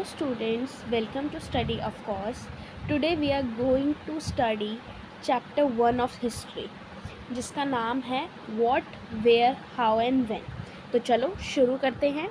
students, welcome to Study of Course. Today we are going to study chapter 1 of history जिसका नाम है What, Where, How and When. तो चलो शुरू करते हैं.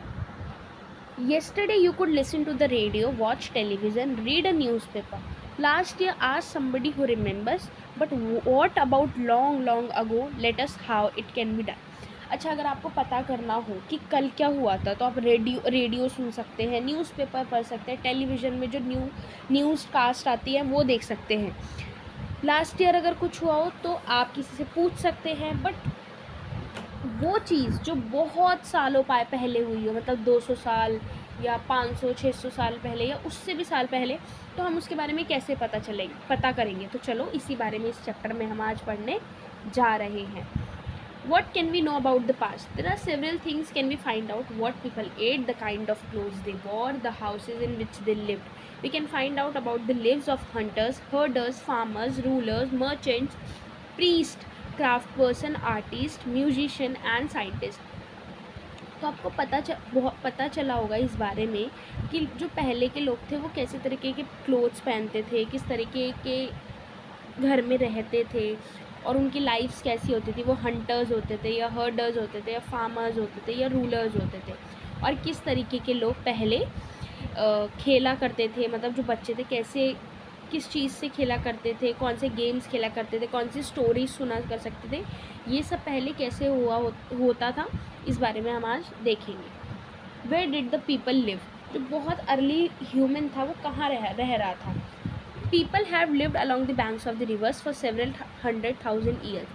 Yesterday you could listen to the radio, watch television, read a newspaper. Last year ask somebody who remembers, but what about long ago? Let us how it can be done. अच्छा, अगर आपको पता करना हो कि कल क्या हुआ था तो आप रेडियो सुन सकते हैं, न्यूज़पेपर पढ़ सकते हैं, टेलीविज़न में जो न्यूज़ कास्ट आती है वो देख सकते हैं. लास्ट ईयर अगर कुछ हुआ हो तो आप किसी से पूछ सकते हैं, बट वो चीज़ जो बहुत सालों पहले हुई हो, मतलब 200 साल या 500-600 साल पहले या उससे भी साल पहले, तो हम उसके बारे में कैसे पता करेंगे. तो चलो इसी बारे में इस चैप्टर में हम आज पढ़ने जा रहे हैं. What can we know about the past? There are several things can we find out. What people ate, the kind of clothes they wore, the houses in which they lived. We can find out about the lives of hunters, herders, farmers, rulers, merchants, priests, craft person, artist, musician and scientist. तो आपको पता चला होगा इस बारे में कि जो पहले के लोग थे वो कैसे तरीके के क्लोथ्स पहनते थे, किस तरीके के घर में रहते थे और उनकी लाइफ्स कैसी होती थी. वो हंटर्स होते थे या हर्डर्स होते थे या फार्मर्स होते थे या रूलर्स होते थे, और किस तरीके के लोग पहले खेला करते थे. मतलब जो बच्चे थे कैसे किस चीज़ से खेला करते थे, कौन से गेम्स खेला करते थे, कौन सी स्टोरीज सुना कर सकते थे, ये सब पहले कैसे होता था, इस बारे में हम आज देखेंगे. Where did the people live? जो बहुत अर्ली ह्यूमन था वो कहाँ रह रहा था. People have lived along the banks of the rivers for several 100,000 years.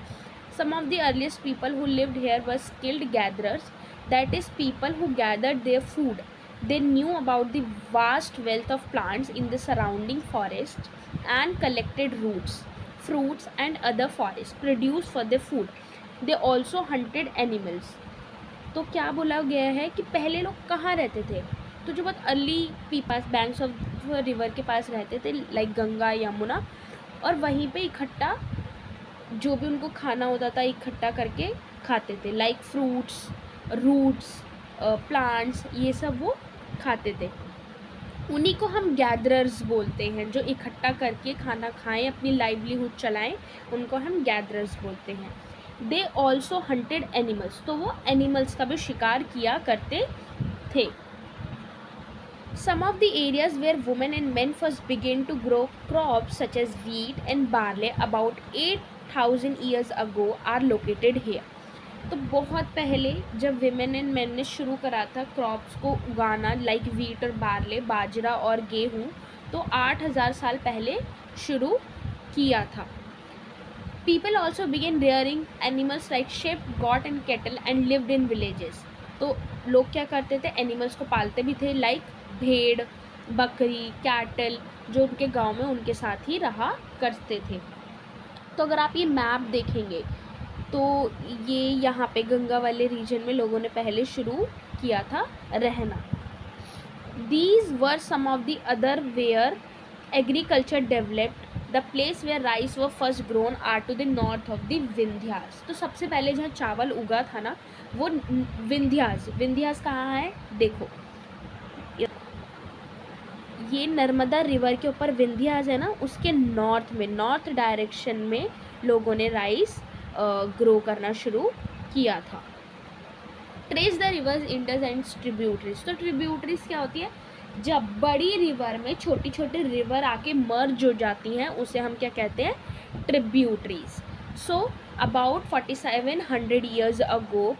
Some of the earliest people who lived here were skilled gatherers, that is, people who gathered their food. They knew about the vast wealth of plants in the surrounding forests and collected roots, fruits, and other forests produced for their food. They also hunted animals. तो क्या बोला गया है कि पहले लोग कहाँ रहते थे. तो जो बहुत अर्ली पीपास बैंक्स ऑफ रिवर के पास रहते थे, लाइक गंगा, यमुना, और वहीं पे इकट्ठा जो भी उनको खाना होता था इकट्ठा करके खाते थे, लाइक फ्रूट्स, रूट्स, प्लांट्स, ये सब वो खाते थे. उन्हीं को हम गैदरर्स बोलते हैं. जो इकट्ठा करके खाना खाएं, अपनी लाइवलीहुड चलाएं, उनको हम गैदरर्स बोलते हैं. They also hunted animals. तो वो एनिमल्स का भी शिकार किया करते थे. Some of the areas where women and men first began to grow crops such as wheat and barley about 8,000 years ago are located here. तो बहुत पहले जब women and men ने शुरू करा था क्रॉप्स को उगाना, लाइक वीट और बारले, बाजरा और गेहूँ, तो 8,000 साल पहले शुरू किया था. People also began rearing animals like sheep, goat and cattle and lived in villages. तो लोग क्या करते थे, एनिमल्स को पालते भी थे, लाइक भेड़, बकरी, कैटल, जो उनके गांव में उनके साथ ही रहा करते थे. तो अगर आप ये मैप देखेंगे तो ये यहाँ पे गंगा वाले रीजन में लोगों ने पहले शुरू किया था रहना. These were some of the other where agriculture developed. The place where rice were first grown are to the north of the Vindhyas. तो सबसे पहले जहाँ चावल उगा था ना वो विंध्यास कहाँ है, देखो ये नर्मदा रिवर के ऊपर विंध्यास है ना, उसके नॉर्थ डायरेक्शन में लोगों ने राइस ग्रो करना शुरू किया था. Trace the reverse, Indus and tributaries. तो ट्रिब्यूटरीज क्या होती है, जब बड़ी रिवर में छोटी छोटी रिवर आके मर्ज हो जाती हैं उसे हम क्या कहते हैं, tributaries. So about 4,700 years ago,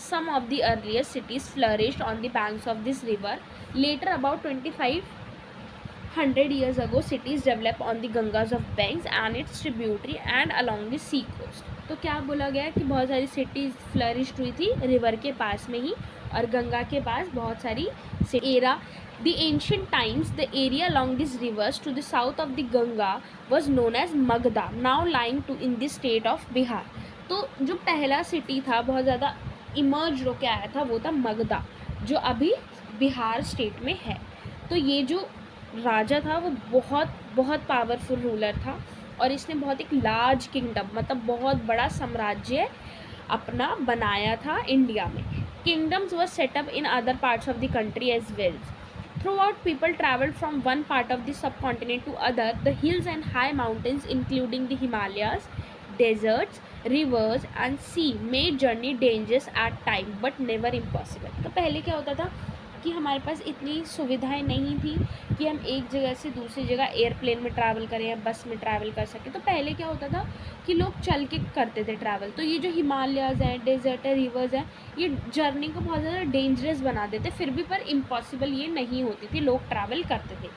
some of the earliest cities flourished on the banks of this river. Later, about 2,500 years ago, cities developed on the Gangas of banks and its tributary and along the sea coast. तो क्या बोला गया कि बहुत सारी cities flourished हुई थी river के पास में ही और गंगा के पास बहुत सारी era. The ancient times, the area along these rivers to the south of the Ganga was known as Magda, now lying in the state of Bihar. तो जो पहला सिटी था बहुत ज़्यादा इमर्ज होकर आया था वो था मगधा, जो अभी बिहार स्टेट में है. तो ये जो राजा था वो बहुत पावरफुल रूलर था और इसने बहुत एक लार्ज किंगडम, मतलब बहुत बड़ा साम्राज्य अपना बनाया था इंडिया में. Kingdoms were set up in other parts of the country as well. Throughout, people traveled from one part of the subcontinent to other. The hills and high mountains, including the Himalayas, deserts, rivers and sea, made journey dangerous at time but never impossible. तो पहले क्या होता था कि हमारे पास इतनी सुविधाएं नहीं थी कि हम एक जगह से दूसरी जगह एयरप्लेन में ट्रैवल करें या बस में ट्रैवल कर सकें. तो पहले क्या होता था कि लोग चल के करते थे ट्रैवल. तो ये जो हिमालयाज़ हैं, डेजर्ट है, रिवर्स हैं, ये जर्नी को बहुत ज़्यादा डेंजरस बना देते. फिर भी पर इम्पॉसिबल ये नहीं होती थी, लोग ट्रैवल करते थे.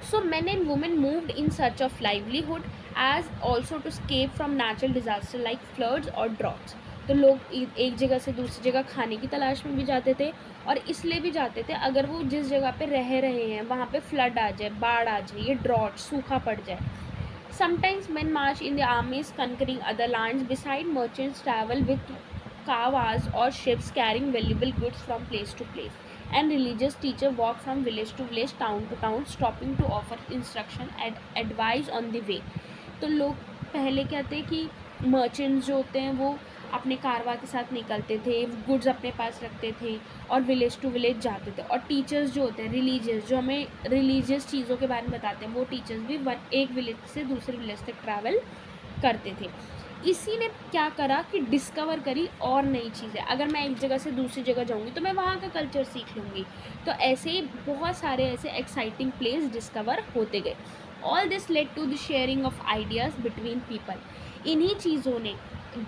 So men and women moved in search of livelihood as also to escape from natural disaster like floods or droughts. तो लोग एक जगह से दूसरी जगह खाने की तलाश में भी जाते थे और इसलिए भी जाते थे अगर वो जिस जगह पे रह रहे हैं वहाँ पे फ्लड आ जाए, बाढ़ आ जाए, ये ड्रॉट, सूखा पड़ जाए. Sometimes men march in the armies conquering other lands. Beside, merchants travel with caravans or ships carrying valuable goods from place to place. And religious teachers walk from village to village, town to town, stopping to offer instruction and advice on the way. तो लोग पहले क्या थे कि merchants जो होते हैं वो अपने कारवा के साथ निकलते थे, गुड्स अपने पास रखते थे और विलेज टू विलेज जाते थे. और टीचर्स जो होते हैं रिलीजियस, जो हमें रिलीजियस चीज़ों के बारे में बताते हैं, वो टीचर्स भी एक विलेज से दूसरे विलेज तक ट्रैवल करते थे. इसी ने क्या करा कि डिस्कवर करी और नई चीज़ें. अगर मैं एक जगह से दूसरी जगह जाऊंगी तो मैं वहाँ का कल्चर सीख लूँगी. तो ऐसे ही बहुत सारे ऐसे एक्साइटिंग प्लेस डिस्कवर होते गए. All this led to the sharing of ideas between people. इन्हीं चीज़ों ने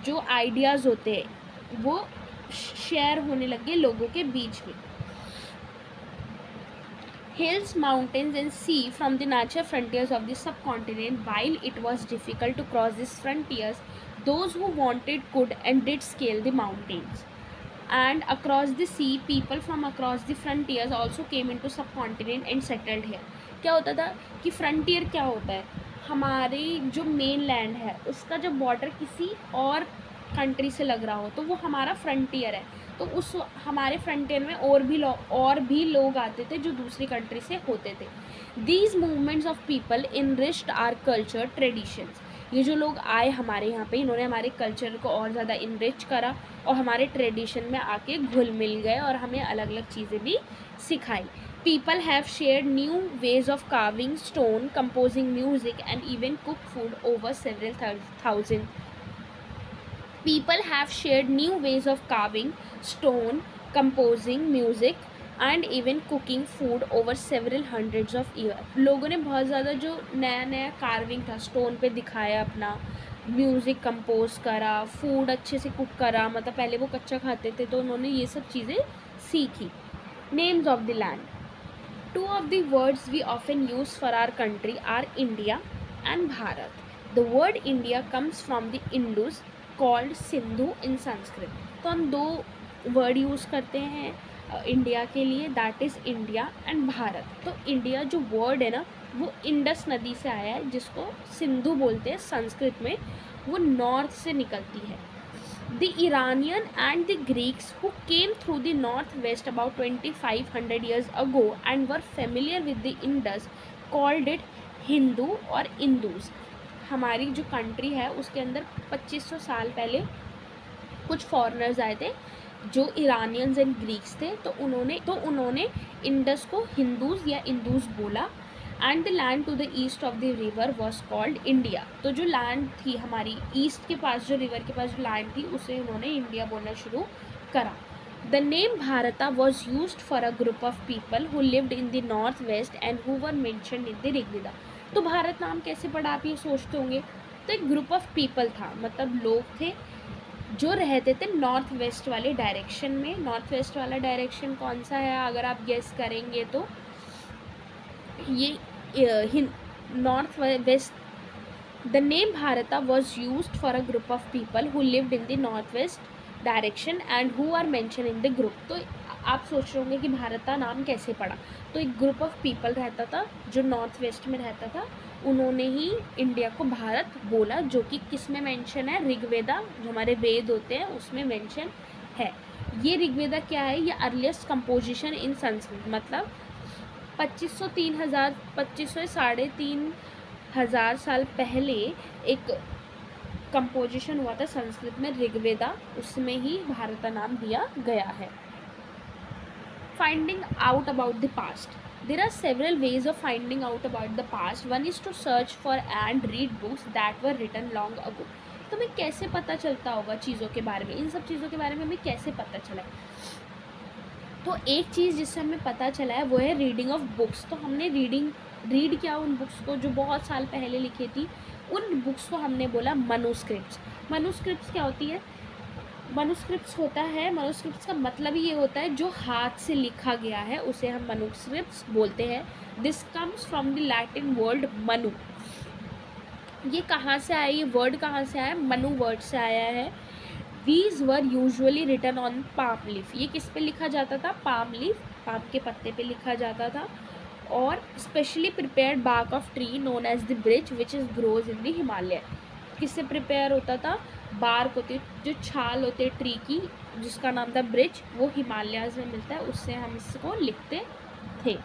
जो आइडियाज़ होते हैं वो शेयर होने लगे लोगों के बीच में. Hills, mountains and sea from the natural frontiers of the subcontinent. While it was difficult to cross these frontiers, those who wanted could and did scale the mountains. And across the sea, people from across the frontiers also came into subcontinent and settled here. क्या होता था कि frontier क्या होता है, हमारे जो main land है उसका जब बॉर्डर किसी और कंट्री से लग रहा हो तो वो हमारा फ्रंटियर है. तो उस हमारे फ्रंटियर में और भी लोग आते थे जो दूसरी कंट्री से होते थे. These movements of people enriched our culture traditions. ये जो लोग आए हमारे यहाँ पे, इन्होंने हमारे कल्चर को और ज़्यादा इनरिच करा और हमारे ट्रेडिशन में आके घुल मिल गए और हमें अलग अलग चीज़ें भी सिखाई. People have shared new ways of carving stone, composing music and even cook food over several thousand. People have shared new ways of carving stone, composing music and even cooking food over several hundreds of years. लोगों ने बहुत ज़्यादा जो नया नया carving था stone पे दिखाया, अपना म्यूज़िक कंपोज करा, फूड अच्छे से कुक करा. मतलब पहले वो कच्चा खाते थे तो उन्होंने ये सब चीज़ें सीखी. Names of the land. Two of the words we often use for our country are India and Bharat. The word India comes from the Indus called Sindhu in Sanskrit. तो हम दो वर्ड यूज़ करते हैं India के लिए, that is India and Bharat. तो India जो word है ना वो इंडस नदी से आया है जिसको सिंधु बोलते हैं संस्कृत में, वो नॉर्थ से निकलती है. The Iranian and the Greeks who came through the northwest about 2500 years ago and were familiar with the Indus called it Hindu और Indus. हमारी जो कंट्री है उसके अंदर 2500 साल पहले कुछ फॉरेनर्स आए थे जो इरानियंस एंड ग्रीक्स थे. तो उन्होंने इंडस को हिंदूज या इंदूस बोला. And the land to the east of the river was called India. तो जो लैंड थी हमारी ईस्ट के पास, जो रिवर के पास जो लैंड थी, उसे उन्होंने इंडिया बोलना शुरू करा. The name Bharata was used for a group of people who lived in the north waste and who were mentioned in the Rigveda. तो भारत नाम कैसे पड़ा आप ये सोचते होंगे. तो एक ग्रुप ऑफ पीपल था, मतलब लोग थे जो रहते थे नॉर्थ वेस्ट वाले डायरेक्शन में. नॉर्थ वेस्ट वाला डायरेक्शन कौन सा है अगर आप गेस करेंगे तो ये north west. The name Bharata was used for a group of people who lived in the north west direction and who are mention in the group. तो आप सोच रहे होंगे कि भारता नाम कैसे पड़ा. तो एक ग्रुप ऑफ पीपल रहता था जो नॉर्थ वेस्ट में रहता था, उन्होंने ही इंडिया को भारत बोला, जो कि किस में मेंशन है, ऋग्वेदा जो हमारे वेद होते हैं उसमें मेंशन है. ये ऋग्वेदा क्या है, ये अर्लीस्ट कंपोजिशन इन संस्कृत. मतलब 2500 साढ़े तीन हज़ार साल पहले एक कंपोजिशन हुआ था संस्कृत में ऋग्वेदा, उसमें ही भारत नाम दिया गया है. Finding out about the past. There are several ways of finding out about the past. One is to search for and read books that were written long ago. तो हमें कैसे पता चलता होगा चीज़ों के बारे में, इन सब चीज़ों के बारे में हमें कैसे पता चला है? तो एक चीज़ जिससे हमें पता चला है वो है रीडिंग ऑफ बुक्स. तो हमने रीड किया उन बुक्स को जो बहुत साल पहले लिखी थी. उन बुक्स को हमने बोला मनुस्क्रिप्ट्स. मनुस्क्रिप्ट्स क्या होती है? मनुस्क्रिप्ट्स होता है, मनुस्क्रिप्ट्स का मतलब ही ये होता है जो हाथ से लिखा गया है उसे हम मनुस्क्रिप्ट्स बोलते हैं. This comes from the Latin word Manu. ये कहाँ से आया, ये वर्ड कहाँ से आया? मनु वर्ड से आया है. These were usually written on palm leaf. ये किस पे लिखा जाता था? palm leaf, पाम के पत्ते पे लिखा जाता था. और specially prepared bark of tree known as the bridge which is grows in the Himalaya. किससे प्रिपेयर होता था? बार्क होती, जो छाल होती है ट्री की, जिसका नाम था ब्रिज, वो हिमालयाज में मिलता है, उससे हम इसको लिखते थे.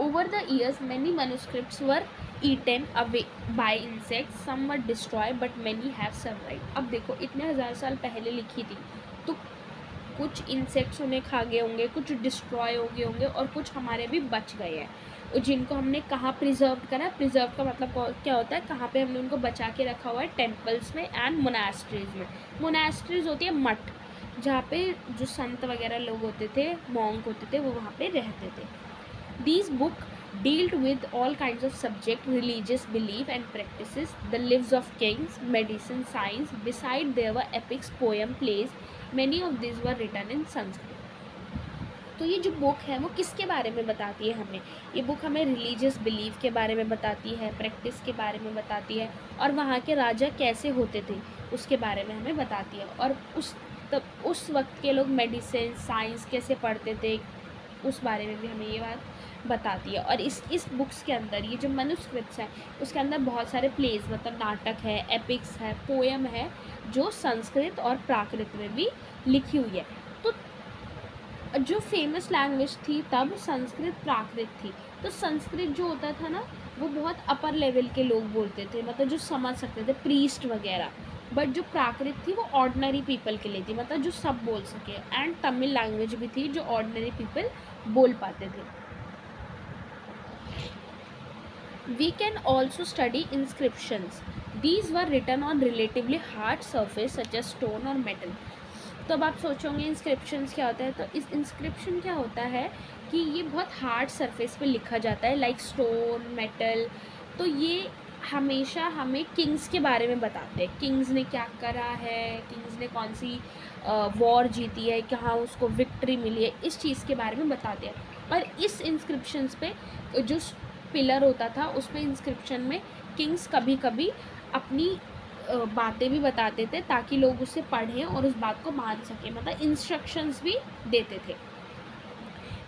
Over the years, many manuscripts were eaten away by insects. Some were destroyed, but many have survived. अब देखो, इतने हज़ार साल पहले लिखी थी, तो कुछ इंसेक्ट्स उन्हें खा गए होंगे, कुछ डिस्ट्रॉय हो गए होंगे, और कुछ हमारे भी बच गए हैं. और जिनको हमने कहाँ प्रिजर्व करा? प्रिजर्व का मतलब क्या होता है? कहाँ पे हमने उनको बचा के रखा हुआ है? टेम्पल्स में एंड मोनास्ट्रीज में. मोनास्ट्रीज होती है मठ, जहाँ पे जो संत वगैरह लोग होते थे, मॉन्क होते थे, वो वहाँ पे रहते थे. These book dealt with all kinds of subject, religious belief and practices, the lives of kings, medicine, science. Beside there were epics, poem, plays. Many of these were written in Sanskrit. तो ये जो book है वो किसके बारे में बताती है हमें? ये बुक हमें रिलीजियस बिलीफ के बारे में बताती है, प्रैक्टिस के बारे में बताती है, और वहाँ के राजा कैसे होते थे उसके बारे में हमें बताती है. और उस वक्त के लोग मेडिसिन, साइंस कैसे पढ़ते थे, उस बारे में भी हमें ये बात बताती है. और इस बुक्स के अंदर, ये जो मनुस्क्रिप्ट्स हैं, उसके अंदर बहुत सारे प्लेज, मतलब नाटक है, एपिक्स है, पोएम है, जो संस्कृत और प्राकृत में भी लिखी हुई है. तो जो फेमस लैंग्वेज थी तब संस्कृत, प्राकृत थी. तो संस्कृत जो होता था ना, वो बहुत अपर लेवल के लोग बोलते थे, मतलब जो समझ सकते थे, प्रीस्ट वगैरह. बट जो प्राकृत थी वो ऑर्डिनरी पीपल के लिए थी, मतलब जो सब बोल सके. एंड तमिल लैंग्वेज भी थी जो ऑर्डिनरी पीपल बोल पाते थे. We can also study inscriptions. These were written on relatively hard surface such as stone or metal. तो अब आप सोचोगे इंस्क्रिप्शंस क्या होता है? तो इस इंस्क्रिप्शन क्या होता है कि ये बहुत हार्ड सरफेस पे लिखा जाता है, लाइक स्टोन, मेटल. तो ये हमेशा हमें किंग्स के बारे में बताते हैं, किंग्स ने क्या करा है, किंग्स ने कौन सी वॉर जीती है, कहाँ उसको विक्ट्री मिली है, इस चीज़ के बारे में बताते हैं. और इस इंस्क्रिप्शंस पे जो पिलर होता था, उस पर इंस्क्रिप्शन में किंग्स कभी कभी अपनी बातें भी बताते थे ताकि लोग उसे पढ़ें और उस बात को मान सकें, मतलब इंस्ट्रक्शंस भी देते थे.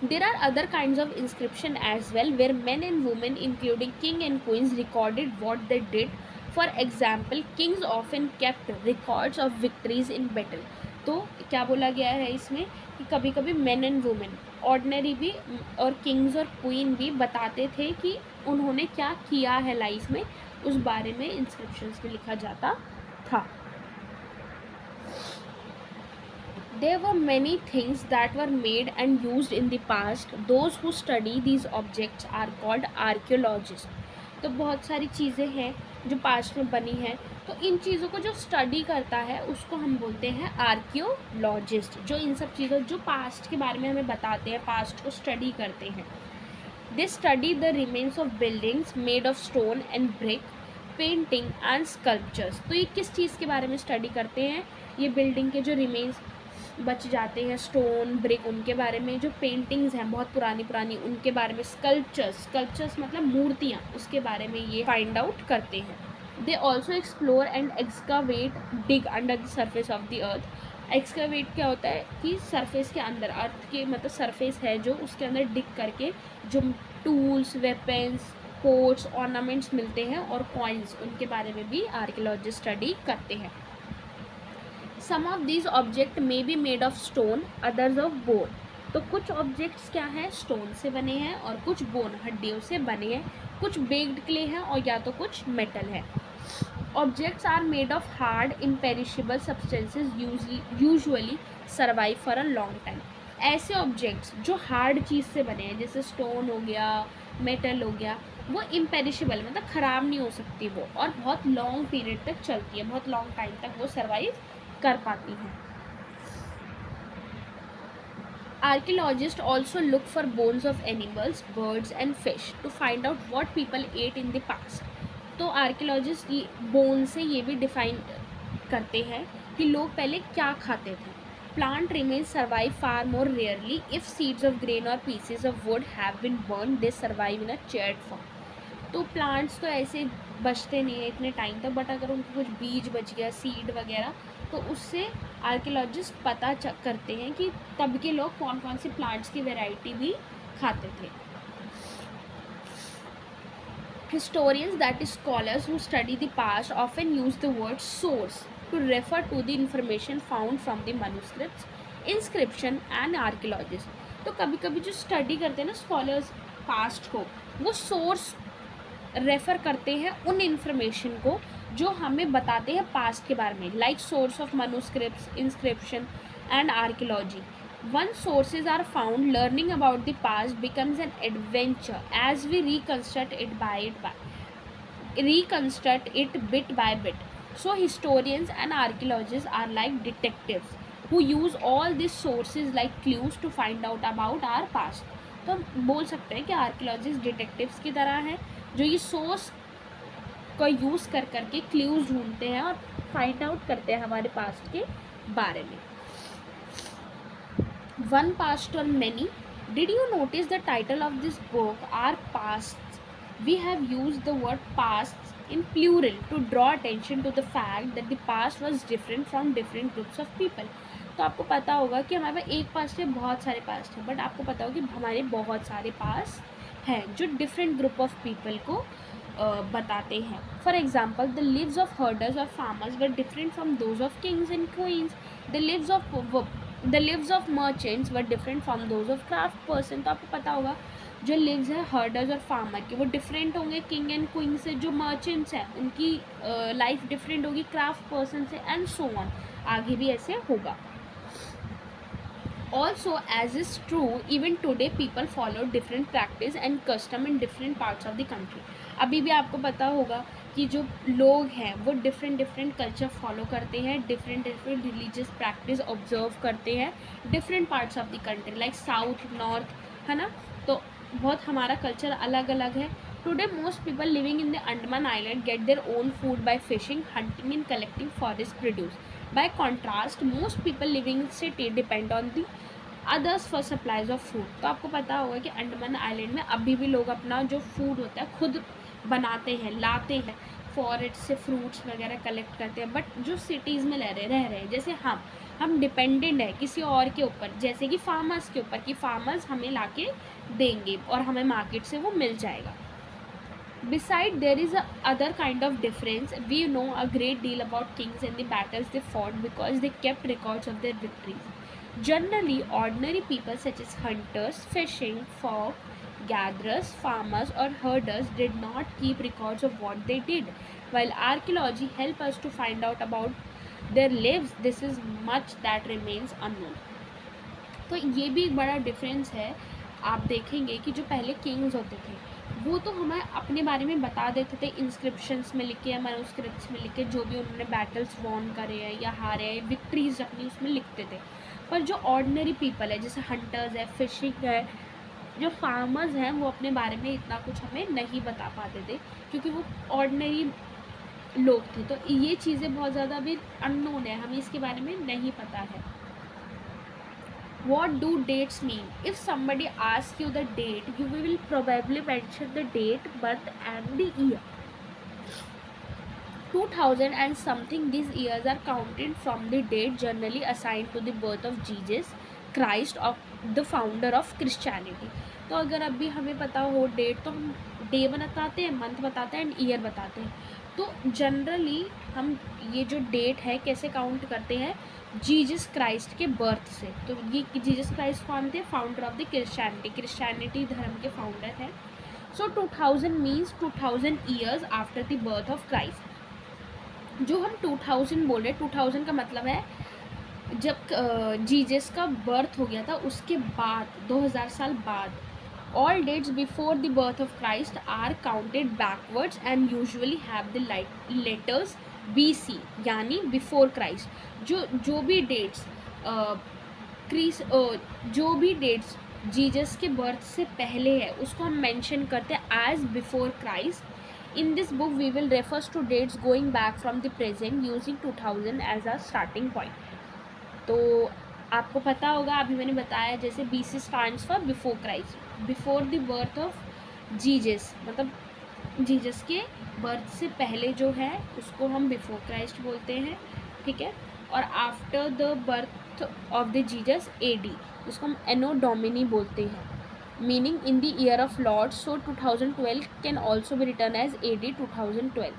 There are other kinds of inscription as well, where men and women including king and queens recorded what they did. For example, kings often kept records of victories in battle. तो क्या बोला गया है इसमें कि कभी कभी men and women, ऑर्डिनरी भी और किंग्स और क्वीन भी बताते थे कि उन्होंने क्या किया है लाइफ में, उस बारे में इंस्क्रिप्शंस में लिखा जाता था. There were many things that were made and used in the past. Those who study these objects are called archaeologists. तो बहुत सारी चीज़ें हैं जो पास्ट में बनी हैं, तो इन चीज़ों को जो स्टडी करता है उसको हम बोलते हैं आर्कियोलॉजिस्ट. जो इन सब चीज़ों, जो पास्ट के बारे में हमें बताते हैं, पास्ट को स्टडी करते हैं. They study the remains of buildings made of stone and brick, painting and sculptures. तो ये किस चीज़ के बारे में स्टडी करते हैं? ये बिल्डिंग के जो रिमेन्स बच जाते हैं, स्टोन, ब्रिक, उनके बारे में. जो पेंटिंग्स हैं बहुत पुरानी पुरानी, उनके बारे में. स्कल्पचर्स मतलब मूर्तियाँ, उसके बारे में ये फाइंड आउट करते हैं. They also explore and excavate, dig under the surface of the earth. Excavate क्या होता है कि सरफेस के अंदर, अर्थ के मतलब सरफेस है जो, उसके अंदर डिग करके जो टूल्स, वेपन्स, कोट्स, ऑर्नामेंट्स मिलते हैं और कॉइन्स, उनके बारे में भी आर्कियोलॉजिस्ट स्टडी करते हैं. Some of these objects may be made of stone, others of bone. तो कुछ ऑब्जेक्ट्स क्या हैं? स्टोन से बने हैं, और कुछ बोन, हड्डियों से बने हैं. कुछ बेक्ड क्ले हैं, और या तो कुछ मेटल है. Objects are made of hard imperishable substances, usually survive for a long time. ऐसे ऑब्जेक्ट्स जो हार्ड चीज़ से बने हैं, जैसे स्टोन हो गया, मेटल हो गया, वो इम्पेरिशेबल मतलब ख़राब नहीं हो सकती वो, और बहुत लॉन्ग पीरियड तक चलती है, बहुत लॉन्ग टाइम तक वो सर्वाइव कर पाती हैं। Archaeologists also look for bones of animals, birds and fish to find out what people ate in the past. तो आर्कियोलॉजिस्ट बोन से ये भी डिफाइन करते हैं कि लोग पहले क्या खाते थे. Plant remains survive far more rarely. If seeds of grain or pieces of wood have been burned, they survive in a charred form. तो प्लांट्स तो ऐसे बचते नहीं है इतने टाइम तक, बट अगर उनको कुछ बीज बच गया, सीड वगैरह, तो उससे आर्कियोलॉजिस्ट पता करते हैं कि तब के लोग कौन कौन से प्लांट्स की वैरायटी भी खाते थे. Historians, that is scholars who study the past, often use the word source to refer to the information found from the manuscripts, inscription and archaeologists. तो कभी कभी जो स्टडी करते हैं ना स्कॉलर्स पास्ट को, वो सोर्स रेफ़र करते हैं उन इन्फॉर्मेशन को जो हमें बताते हैं पास्ट के बारे में, like source of manuscripts, inscription and archaeology. Once sources are found, learning about the past becomes an adventure as we reconstruct it bit by bit. So historians and archaeologists are like detectives who use all these sources like clues to find out about our past. तो हम बोल सकते हैं कि archaeologist detectives की तरह हैं जो ये सोर्स को यूज़ कर करके क्लूज ढूंढते हैं और फाइंड आउट करते हैं हमारे पास्ट के बारे में. One past or many. Did you notice the title of this book, Our Pasts? We have used the word pasts in plural to draw attention to the fact that the past was different from different groups of people. तो आपको पता होगा कि हमारे पास एक past है, बहुत सारे पास्ट हैं, बट आपको पता होगा कि हमारे बहुत सारे पास्ट हैं जो डिफरेंट ग्रुप ऑफ पीपल को बताते हैं. For example, the lives of herders और farmers were different from those of kings and queens. The lives of merchants were different from those of craft person. तो आपको पता होगा जो लिव्स है हर्डर्स और फार्मर के, वो डिफरेंट होंगे किंग एंड क्वीन से. जो मर्चेंट्स हैं उनकी लाइफ डिफरेंट होगी क्राफ्ट पर्सन से, एंड सो ऑन. आगे भी ऐसे होगा. Also, as is true, even today people follow different practice and custom in different parts of the country. अभी भी आपको पता होगा कि जो लोग हैं वो डिफरेंट कल्चर फॉलो करते हैं, डिफरेंट रिलीजियस प्रैक्टिस ऑब्जर्व करते हैं different parts of the country, like south, north, है ना. तो बहुत हमारा कल्चर अलग अलग है. Today most people living in the Andaman island get their own food by fishing, hunting and collecting forest produce. By contrast, most people living in city depend on the others for supplies of food. तो आपको पता होगा कि Andaman island में अभी भी लोग अपना जो फूड होता है खुद बनाते हैं, लाते हैं, फॉरेस्ट से फ्रूट्स वगैरह कलेक्ट करते हैं. बट जो सिटीज़ में रह रहे हैं, जैसे हम डिपेंडेंट है किसी और के ऊपर, जैसे कि फार्मर्स के ऊपर, कि फार्मर्स हमें ला के देंगे और हमें मार्केट से वो मिल जाएगा. Besides, there is a other kind of difference. We know a great deal about kings and the battles they fought because they kept records of their victories. Generally, ordinary people such as hunters, fishing folk, gatherers, farmers or herders did not keep records of what they did. While archaeology helps us to find out about their lives, this is much that remains unknown. तो ये भी एक बड़ा difference है. आप देखेंगे कि जो पहले किंग्स होते थे वो तो हमें अपने बारे में बता देते थे इंस्क्रिप्शंस में लिख के या मैन्युस्क्रिप्ट्स में लिख के, जो भी उन्होंने बैटल्स वॉन करे हैं या हारे हैं, विक्ट्रीज अपनी उसमें लिखते थे. पर जो ऑर्डिनरी पीपल है, जैसे हंटर्स है, फिशिंग है, जो फार्मर्स हैं, वो अपने बारे में इतना कुछ हमें नहीं बता पाते थे क्योंकि वो ऑर्डिनरी लोग थे. तो ये चीज़ें बहुत ज़्यादा अभी अननोन है, हमें इसके बारे में नहीं पता है. What do dates mean? If somebody asks you the date, you will probably mention the date, month and the year. 2000 and something these years are counted from the date generally assigned to the birth of Jesus Christ, of the founder of Christianity. तो अगर अभी हमें पता हो date, तो हम day बताते हैं, मंथ बताते हैं एंड ईयर बताते हैं. तो जनरली हम ये जो डेट है कैसे काउंट करते हैं, जीसस क्राइस्ट के बर्थ से. तो ये जीसस क्राइस्ट कौन थे? फाउंडर ऑफ द क्रिश्चियनिटी धर्म के फाउंडर हैं. सो 2000 means 2000 years after the birth of Christ. जो हम 2000 बोल रहे हैं, 2000 का मतलब है जब जीसस का बर्थ हो गया था उसके बाद 2000 साल बाद all dates before the birth of Christ are counted backwards and usually have the letters BC यानी before Christ। जो भी डेट्स क्रिस जो भी डेट्स जीसस के बर्थ से पहले है उसको हम मेंशन करते हैं as before Christ. In this book we will refers to dates going back from the present using 2000 as a starting point. तो आपको पता होगा, अभी मैंने बताया जैसे BC stands for before Christ, before the birth of Jesus, मतलब Jesus के बर्थ से पहले जो है उसको हम बिफोर क्राइस्ट बोलते हैं, ठीक है। और after the birth of the Jesus AD, उसको हम एनो डोमिनी बोलते हैं, meaning in the year of lord. So 2012 can also be written as AD 2012।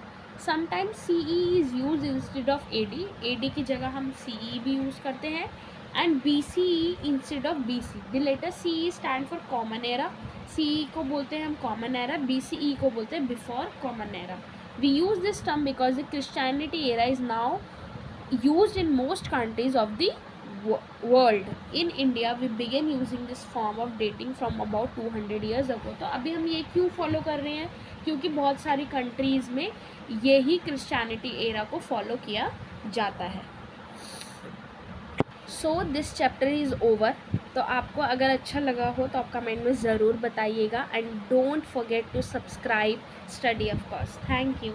Sometimes CE is use instead of AD की जगह हम CE भी यूज़ करते हैं, and BCE instead of BC। The latter CE stand for common era, CE को बोलते हैं हम कॉमन एरा, BCE को बोलते हैं before common era. We use this term because the Christianity era is now used in most countries of the world. In India we began using this form of dating from about 200 years ago। तो अभी हम ये क्यों follow कर रहे हैं, क्योंकि बहुत सारी कंट्रीज़ में यही क्रिश्चियनिटी एरा को फॉलो किया जाता है। So this chapter is over. तो आपको अगर अच्छा लगा हो तो आप कमेंट में ज़रूर बताइएगा, and don't forget to subscribe study of course. Thank you.